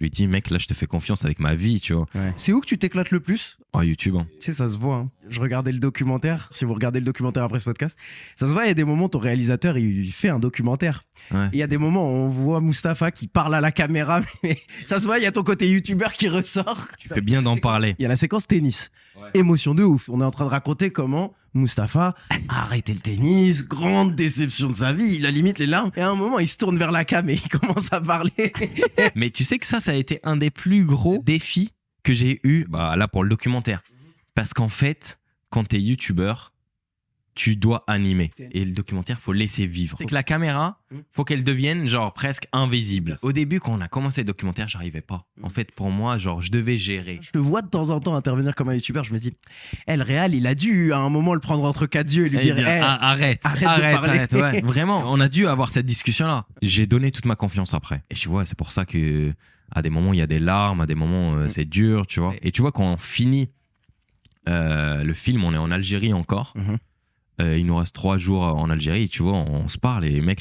Je lui dis, mec, là, je te fais confiance avec ma vie, tu vois. Ouais. C'est où que tu t'éclates le plus? Oh, YouTube. Hein. Tu sais, ça se voit. Hein. Je regardais le documentaire. Si vous regardez le documentaire après ce podcast, ça se voit, il y a des moments, ton réalisateur, il fait un documentaire. Ouais. Il y a des moments où on voit Mustapha qui parle à la caméra, mais ça se voit, il y a ton côté youtubeur qui ressort. Tu fais bien d'en parler. Il y a la séquence tennis. Ouais. Émotion de ouf. On est en train de raconter comment Mustapha a arrêté le tennis, grande déception de sa vie, il a limite les larmes. Et à un moment, il se tourne vers la cam et il commence à parler. Mais tu sais que ça a été un des plus gros défis que j'ai eu là pour le documentaire. Parce qu'en fait, quand t'es youtubeur, tu dois animer. Et le documentaire, faut laisser vivre. C'est que la caméra, faut qu'elle devienne genre presque invisible. Au début, quand on a commencé le documentaire, j'arrivais pas. En fait, pour moi, genre, je devais gérer. Je te vois de temps en temps intervenir comme un youtubeur, je me dis, le Réal, il a dû à un moment le prendre entre quatre yeux et lui dire, arrête de parler. ouais. Vraiment, on a dû avoir cette discussion-là. J'ai donné toute ma confiance après. Et tu vois, c'est pour ça que à des moments, il y a des larmes, à des moments, c'est dur, tu vois. Et tu vois, quand on finit le film, on est en Algérie encore. Il nous reste 3 jours en Algérie, et tu vois, on se parle et mec,